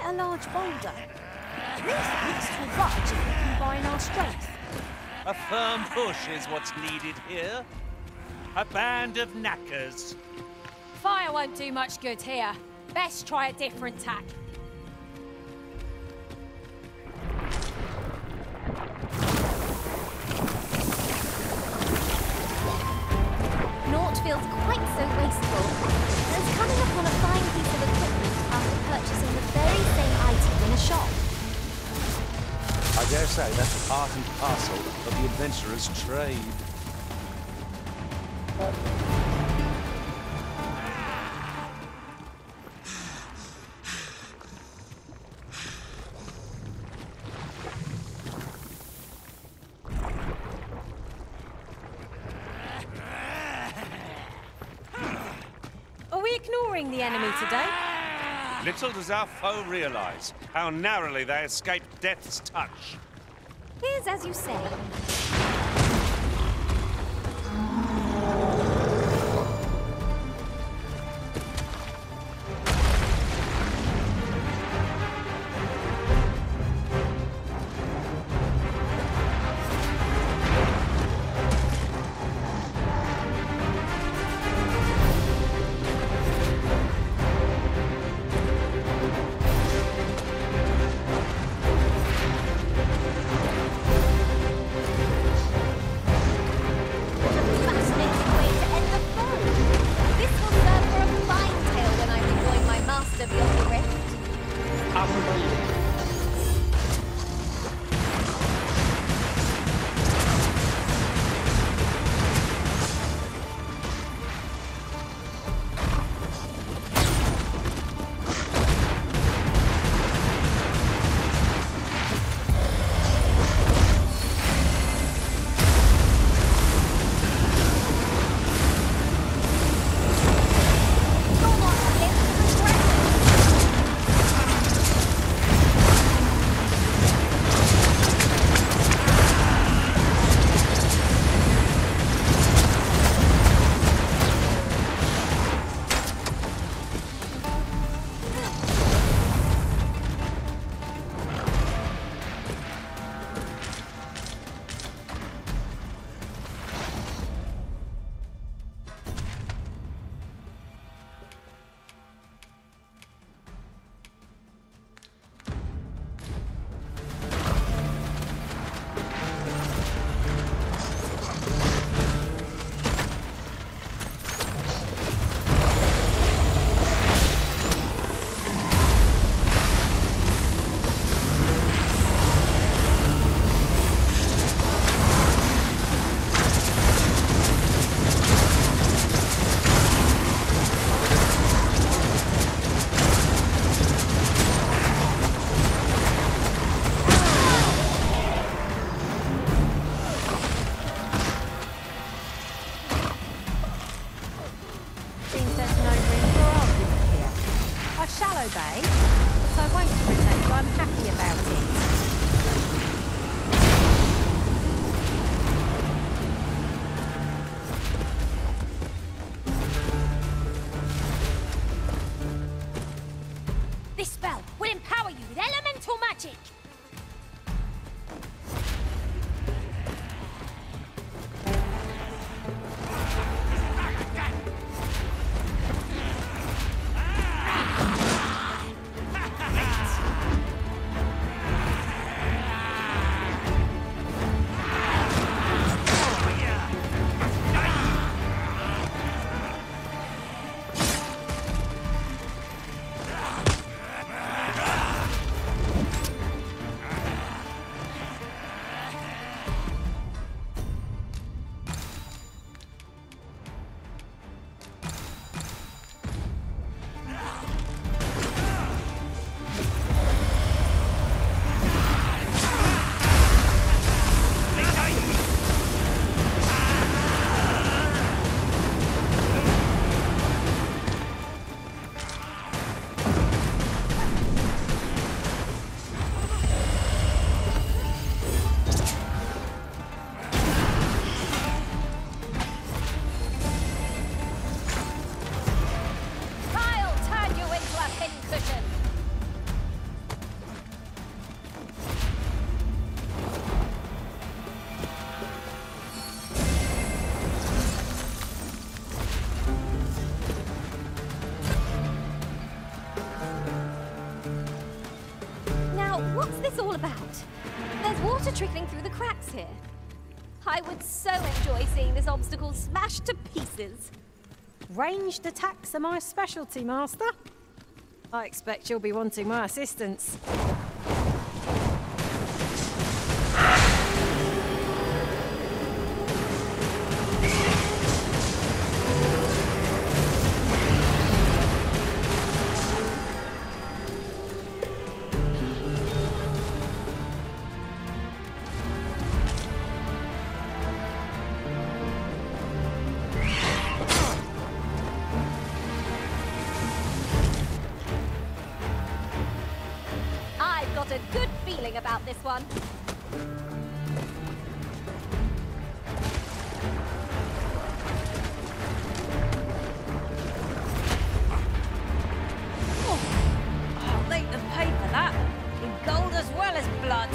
a large boulder. Methinks 'twill budge if we combine our strength. A firm push is what's needed here. A band of knackers. Fire won't do much good here. Best try a different tack. Naught feels quite so wasteful as coming upon a fine piece of equipment after purchasing the very same item in a shop. I dare say that's part and parcel of the adventurer's trade. Are we ignoring the enemy today? Little does our foe realize how narrowly they escaped death's touch. Here's as you say. Bay, but I won't pretend I'm happy about it. This spell will empower you with elemental magic! about? There's water trickling through the cracks here. I would so enjoy seeing this obstacle smashed to pieces. Ranged attacks are my specialty, Master. I expect you'll be wanting my assistance. A good feeling about this one. I'll make them pay for that, in gold as well as blood.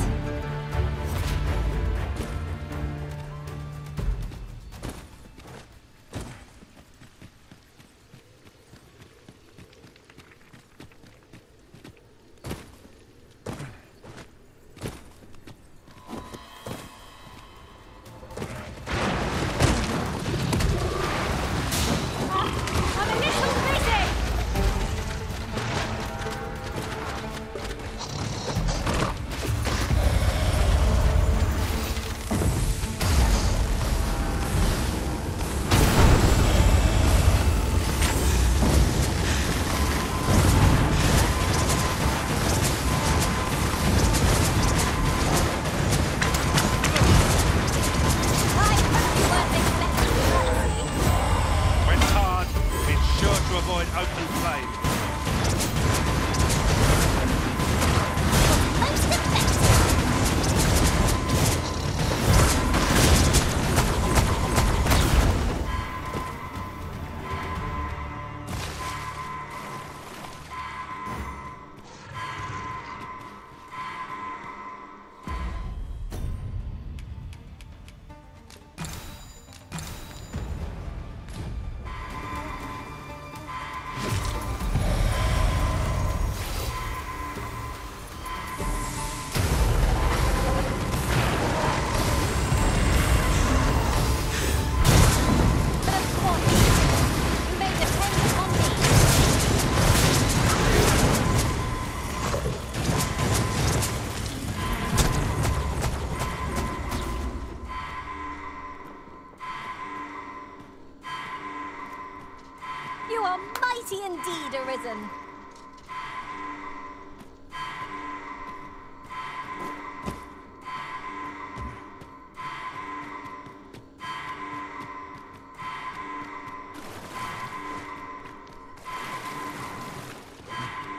You are mighty indeed, Arisen.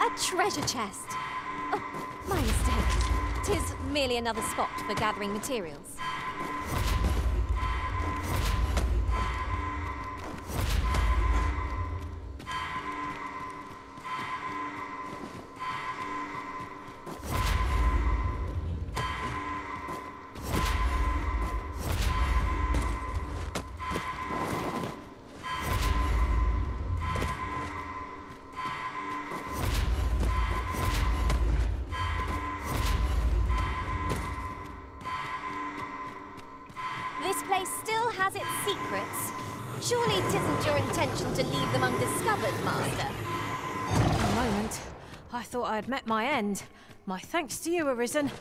A treasure chest. Oh, my mistake. 'Tis merely another spot for gathering materials. This place still has its secrets. Surely it isn't your intention to leave them undiscovered, Master? For a moment, I thought I had met my end. My thanks to you, Arisen.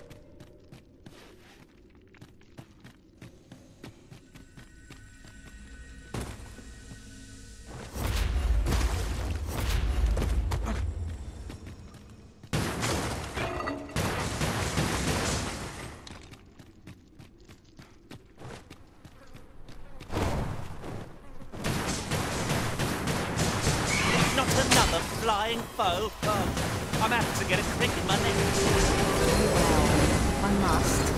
Flying foe? Oh, I'm apt to get a crick in my neck. Well, I must.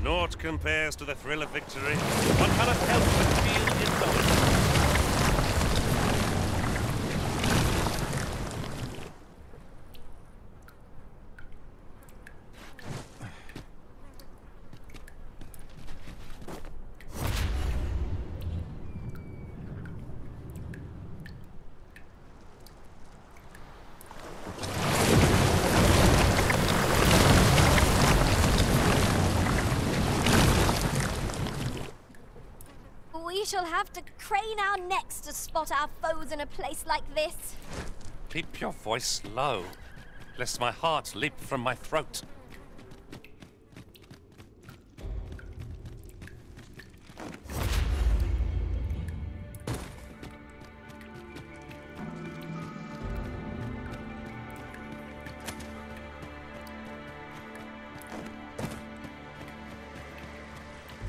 Naught compares to the thrill of victory. One cannot help but feel indulgent. shall have to crane our necks to spot our foes in a place like this. Keep your voice low, lest my heart leap from my throat.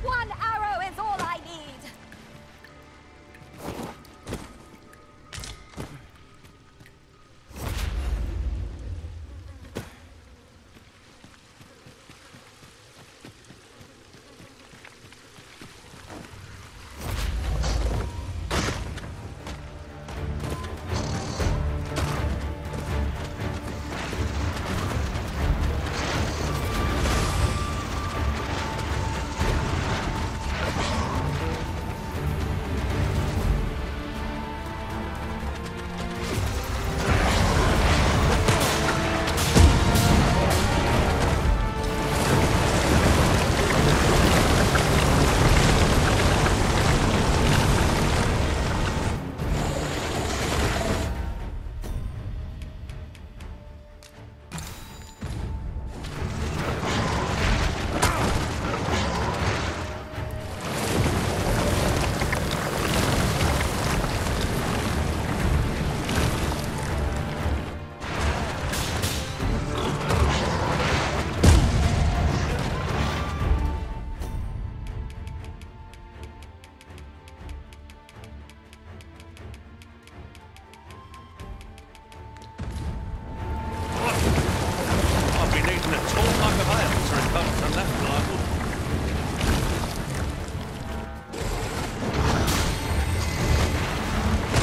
One arrow is all I need.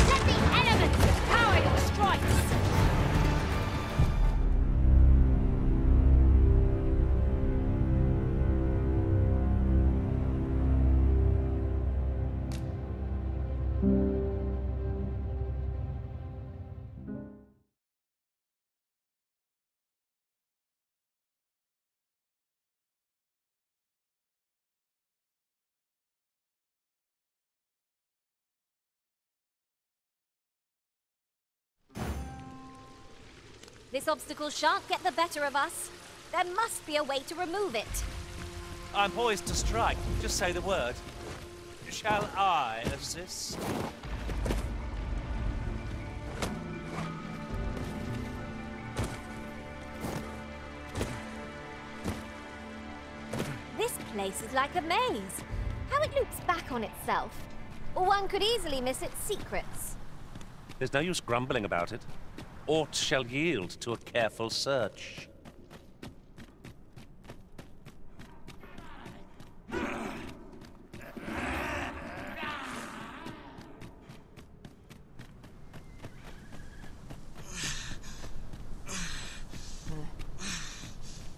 Let the elements power your strikes. This obstacle shan't get the better of us. There must be a way to remove it. I'm poised to strike. Just say the word. Shall I assist? This place is like a maze. How it loops back on itself. One could easily miss its secrets. There's no use grumbling about it. Aught shall yield to a careful search.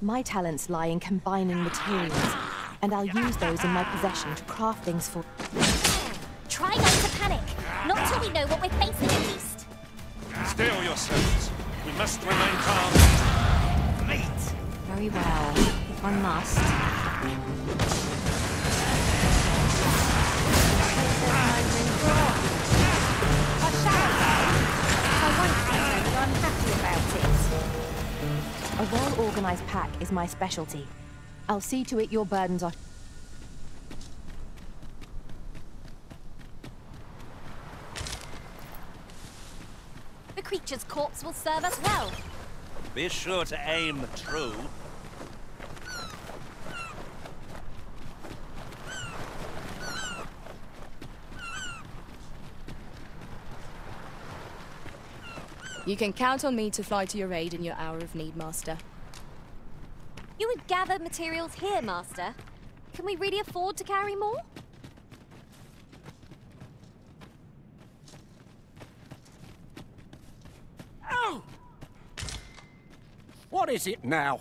My talents lie in combining materials, and I'll use those in my possession to craft things for... Try not to panic. Not till we know what we're facing, at least. Steel yourselves. We must remain calm. Meat! Very well, if I must. A well-organized pack is my specialty. I'll see to it your burdens are... The creature's corpse will serve us well. Be sure to aim true. You can count on me to fly to your aid in your hour of need, Master. You would gather materials here, Master. Can we really afford to carry more? Oh! What is it now?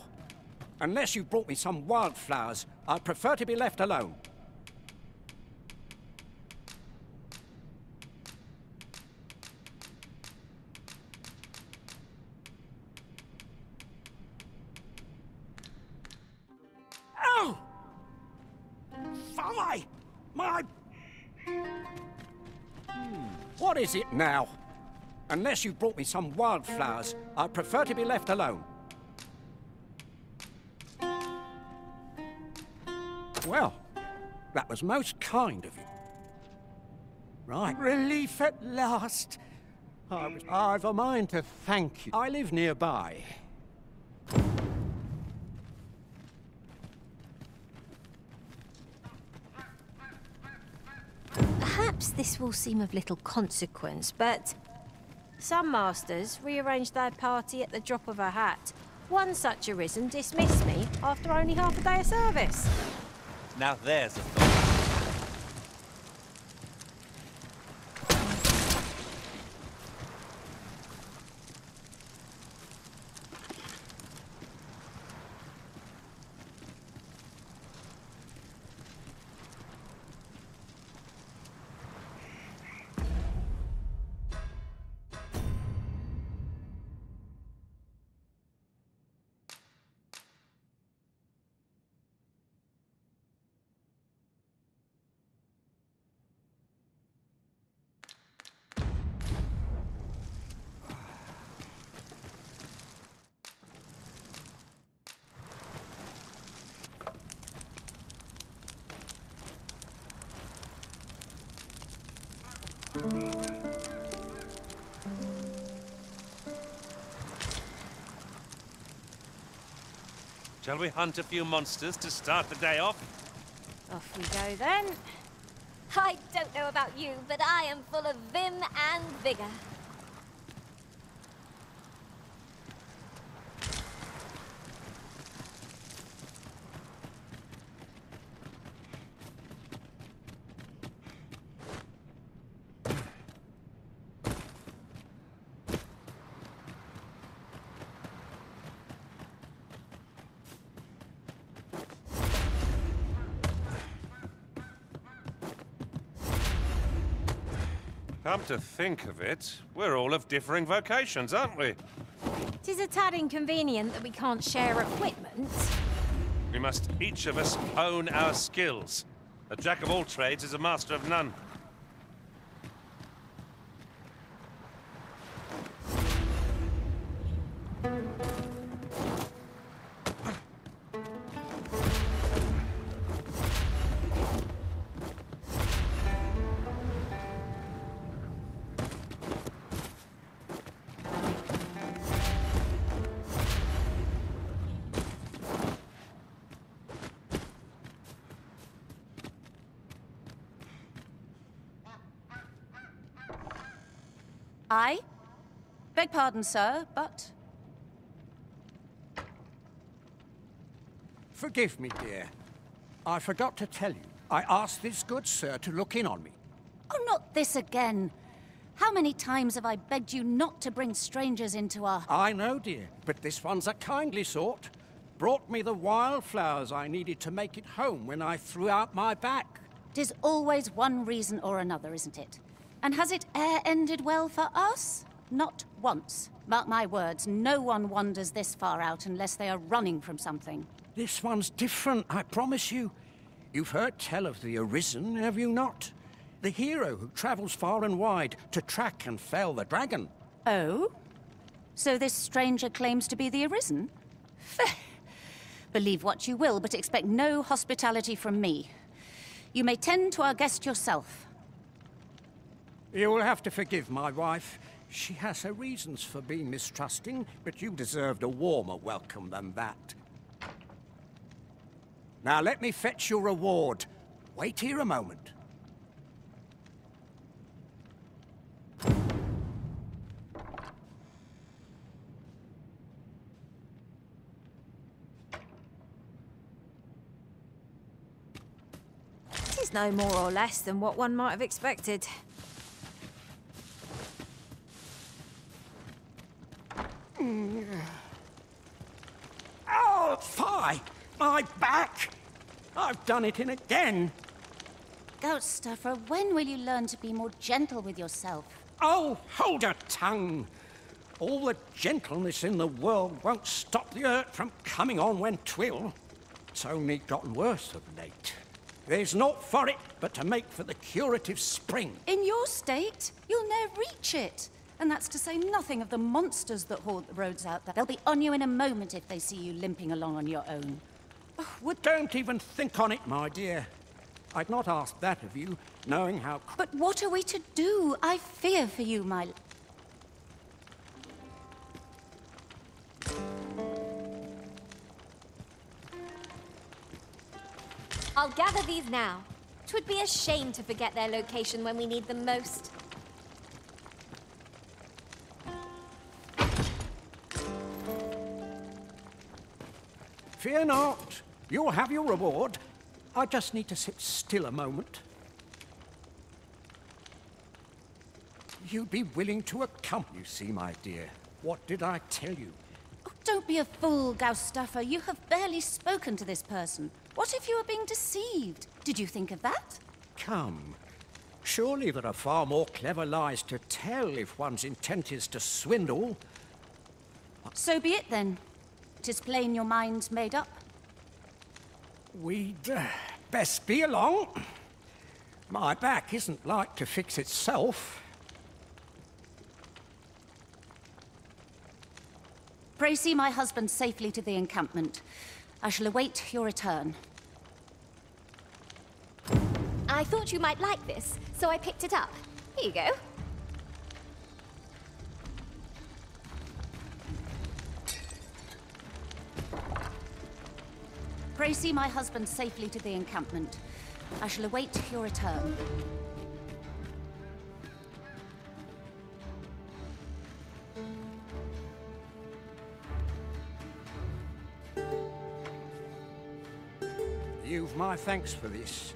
Unless you brought me some wildflowers, I'd prefer to be left alone. Oh! Fie! My... What is it now? Unless you brought me some wildflowers, I'd prefer to be left alone. Well, that was most kind of you. Right, relief at last. I've a mind to thank you. I live nearby. Perhaps this will seem of little consequence, but some masters rearrange their party at the drop of a hat. One such arisen dismissed me after only half a day of service. Now there's a thought. Shall we hunt a few monsters to start the day off? Off we go then. I don't know about you, but I am full of vim and vigor. Come to think of it, we're all of differing vocations, aren't we? 'Tis a tad inconvenient that we can't share equipment. We must each of us own our skills. A jack of all trades is a master of none. I beg pardon, sir, but... Forgive me, dear. I forgot to tell you. I asked this good sir to look in on me. Oh, not this again. How many times have I begged you not to bring strangers into our... I know, dear, but this one's a kindly sort. Brought me the wildflowers I needed to make it home when I threw out my back. 'Tis always one reason or another, isn't it? And has it e'er ended well for us? Not once. Mark my words, no one wanders this far out unless they are running from something. This one's different, I promise you. You've heard tell of the Arisen, have you not? The hero who travels far and wide to track and fell the dragon. Oh? So this stranger claims to be the Arisen? Fair. Believe what you will, but expect no hospitality from me. You may tend to our guest yourself. You will have to forgive my wife. She has her reasons for being mistrusting, but you deserved a warmer welcome than that. Now let me fetch your reward. Wait here a moment. This is no more or less than what one might have expected. Oh, fie! My back! I've done it in again. Goat stuffer, when will you learn to be more gentle with yourself? Oh, hold your tongue. All the gentleness in the world won't stop the hurt from coming on when 'twill. It's only gotten worse of late. There's naught for it but to make for the curative spring. In your state, you'll ne'er reach it. And that's to say nothing of the monsters that haunt the roads out there. They'll be on you in a moment if they see you limping along on your own. Oh, don't even think on it, my dear. I'd not ask that of you, knowing how... But what are we to do? I fear for you, my... I'll gather these now. 'Twould be a shame to forget their location when we need them most. Fear not. You'll have your reward. I just need to sit still a moment. You'd be willing to accompany, you see, my dear. What did I tell you? Oh, don't be a fool, Gaustaffer. You have barely spoken to this person. What if you were being deceived? Did you think of that? Come. Surely there are far more clever lies to tell if one's intent is to swindle. So be it then. 'Tis plain your mind's made up. We'd best be along. My back isn't like to fix itself. Pray see my husband safely to the encampment. I shall await your return. I thought you might like this, so I picked it up. Here you go. Pray see my husband safely to the encampment. I shall await your return. You've my thanks for this.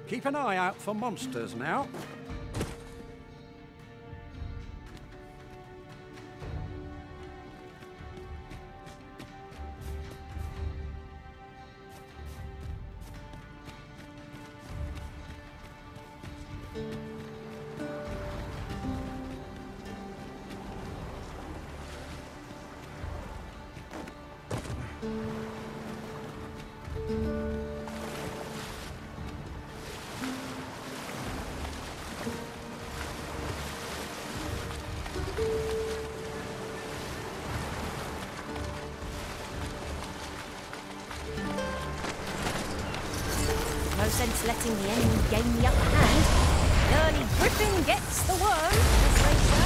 Keep an eye out for monsters now. No sense letting the enemy gain the upper hand. The early griffin gets the worm, as they say.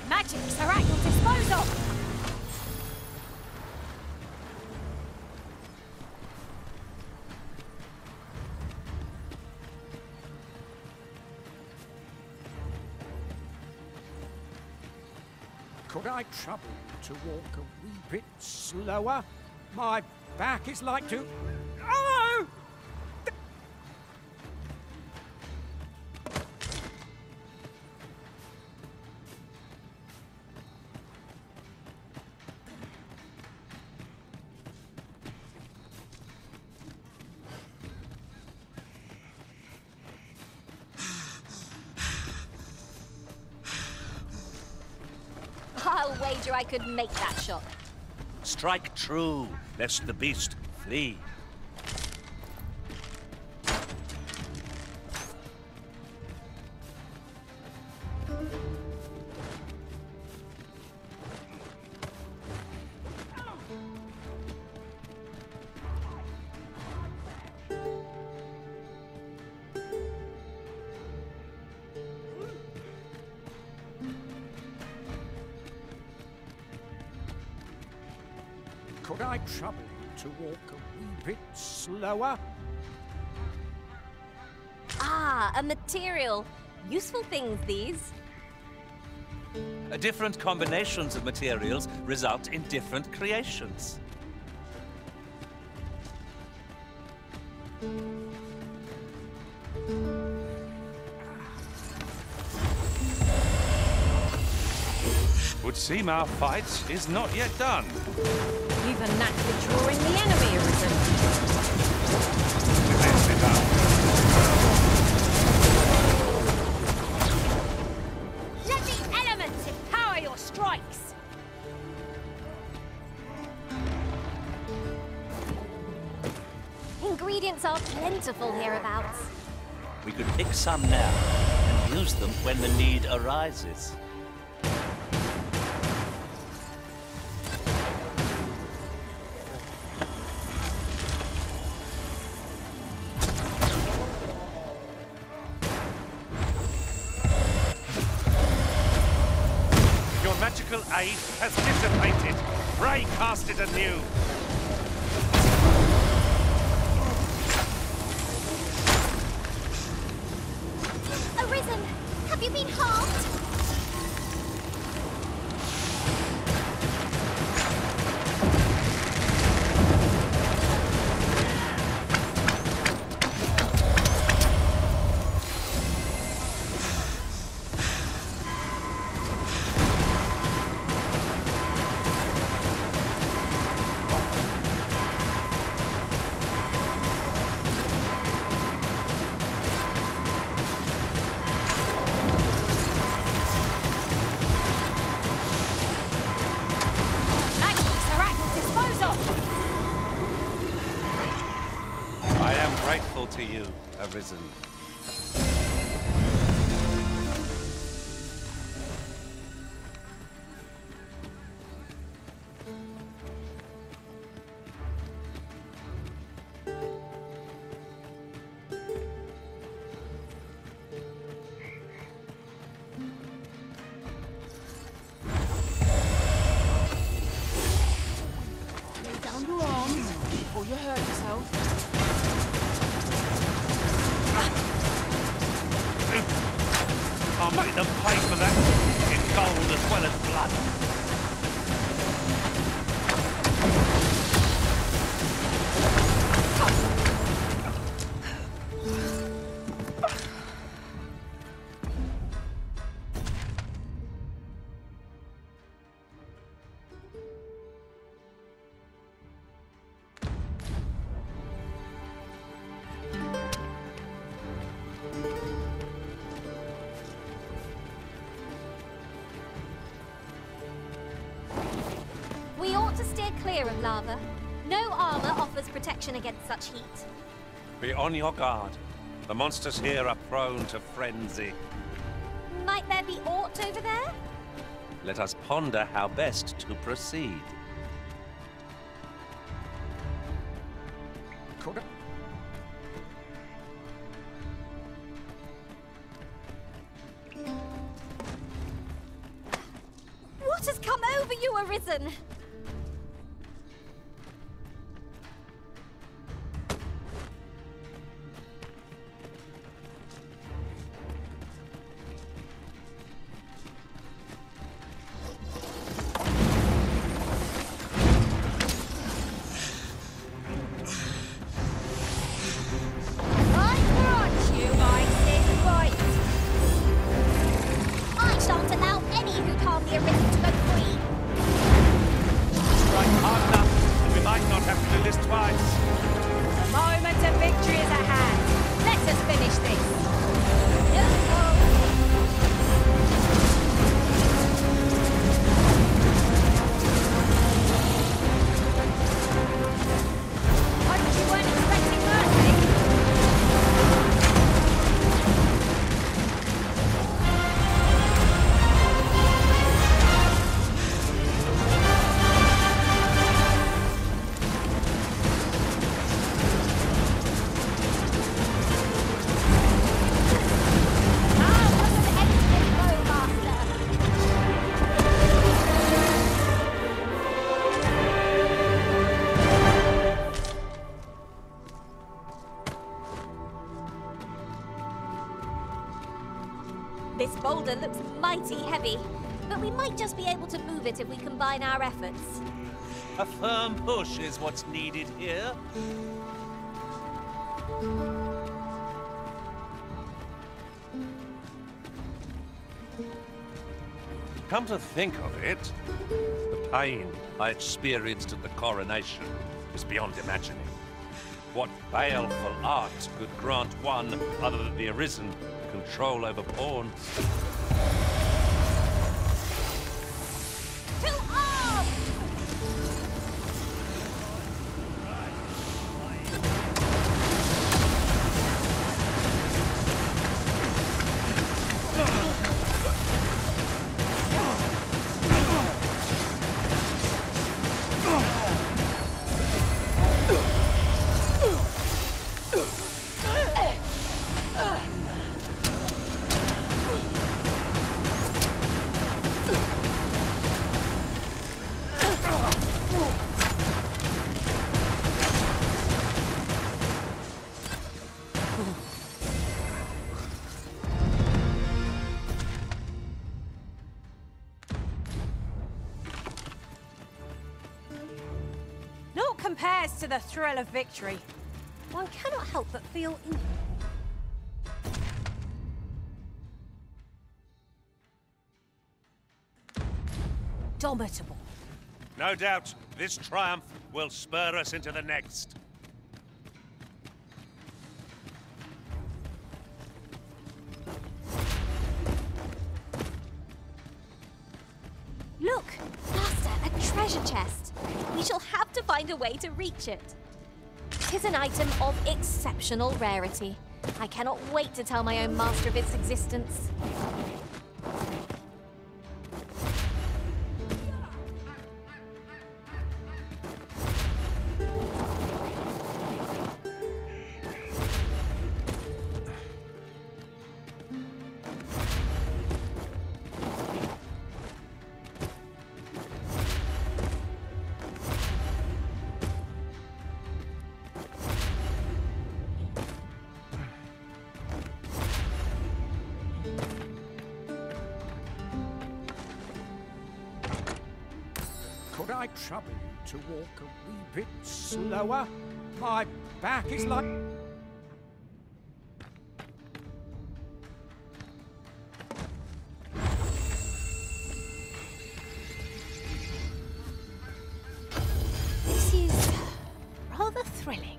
Magics are at your disposal! Could I trouble you to walk a wee bit slower? My back is like to... Oh! I'll wager I could make that shot. Strike true, lest the beast flee. Could I trouble you to walk a wee bit slower? Ah, a material. Useful things, these. Different combinations of materials result in different creations. Would seem our fight is not yet done. You've a knack for drawing the enemy, Arisen. Defense it up. Let the elements empower your strikes! Ingredients are plentiful hereabouts. We could pick some now and use them when the need arises. Your magical aid has dissipated. Ray cast it anew. Arisen, have you been harmed? I am grateful to you, Arisen. Lay down your arms before you hurt yourself. I'll make them pay for that in gold as well as blood. We ought to steer clear of lava. No armor offers protection against such heat. Be on your guard. The monsters here are prone to frenzy. Might there be aught over there? Let us ponder how best to proceed. Could I... What has come over you, Arisen? I grant you my sin right. I shan't allow any who'd harm the Arisen to go free. Strike hard enough, and we might not have to do this twice. The moment of victory is at hand. Let us finish this. Hope you weren't expecting mercy. This boulder looks mighty heavy, but we might just be able to move it if we combine our efforts. A firm push is what's needed here. Come to think of it, the pain I experienced at the coronation is beyond imagining. What baleful art could grant one, other than the Arisen, control over pawns? To arms! Compares to the thrill of victory. One cannot help but feel indomitable. No doubt, this triumph will spur us into the next. Look! Master, a treasure chest. We shall have to find a way to reach it. 'Tis an item of exceptional rarity. I cannot wait to tell my own master of its existence. Could I trouble you to walk a wee bit slower? My back is like... This is rather thrilling.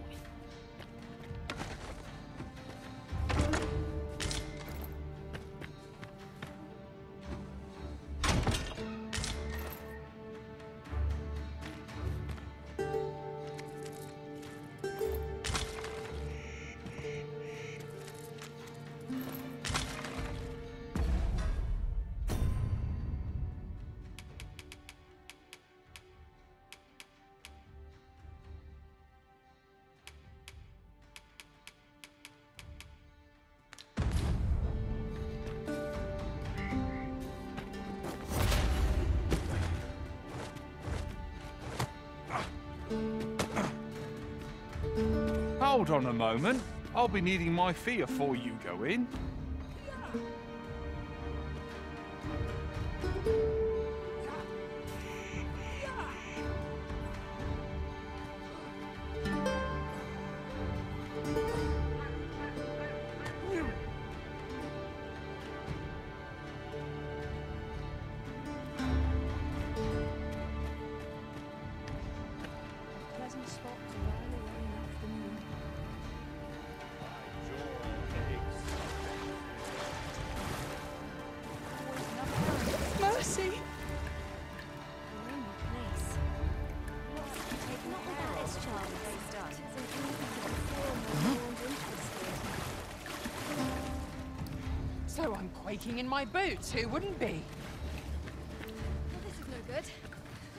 Hold on a moment. I'll be needing my fee before you go in. Mercy! So I'm quaking in my boots. Who wouldn't be? Well, this is no good.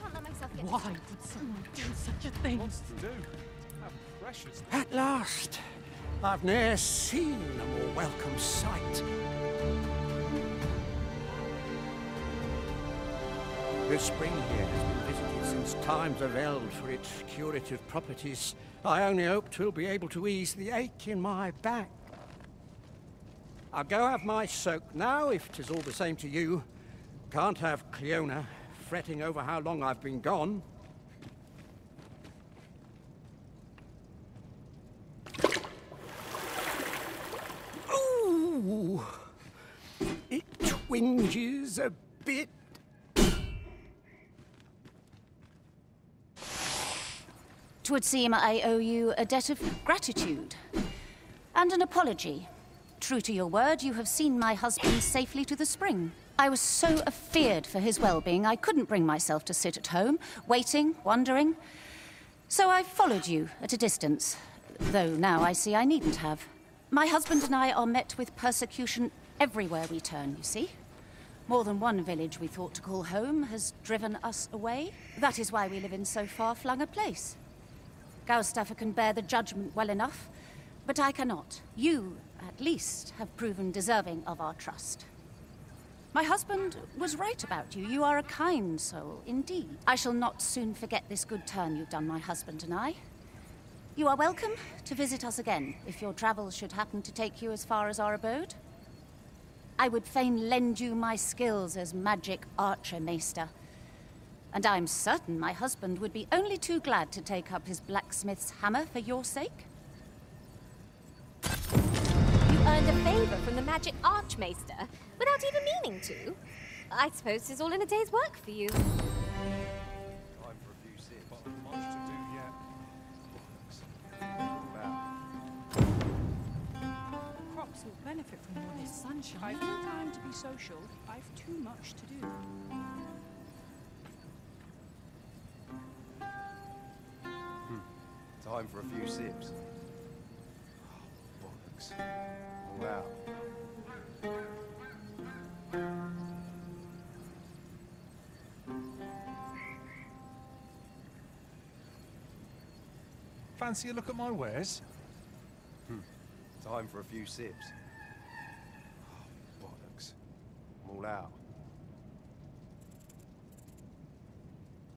Can't let myself get... Why would someone do such a thing? What's to do? How precious. At last! I've ne'er seen a more welcome sight. The spring here has been visited since times of eld for its curative properties. I only hope 'twill be able to ease the ache in my back. I'll go have my soak now, if 'tis all the same to you. Can't have Cleona fretting over how long I've been gone. Ooh! It twinges a bit. would seem I owe you a debt of gratitude. And an apology. True to your word, you have seen my husband safely to the spring. I was so afeared for his well-being, I couldn't bring myself to sit at home, waiting, wondering. So I followed you at a distance, though now I see I needn't have. My husband and I are met with persecution everywhere we turn, you see. More than one village we thought to call home has driven us away. That is why we live in so far-flung a place. Gaustaffer can bear the judgment well enough, but I cannot. You, at least, have proven deserving of our trust. My husband was right about you. You are a kind soul, indeed. I shall not soon forget this good turn you've done my husband and I. You are welcome to visit us again, if your travels should happen to take you as far as our abode. I would fain lend you my skills as magic archer maester. And I'm certain my husband would be only too glad to take up his blacksmith's hammer for your sake. You earned a favor from the magic archmaester without even meaning to. I suppose it's all in a day's work for you. Time for a few sips. Much to do yet. Crops will benefit from all this sunshine. I've no time to be social. I've too much to do. Time for a few sips. Bollocks. All out. Fancy a look at my wares? Time for a few sips. Bollocks. I'm all out.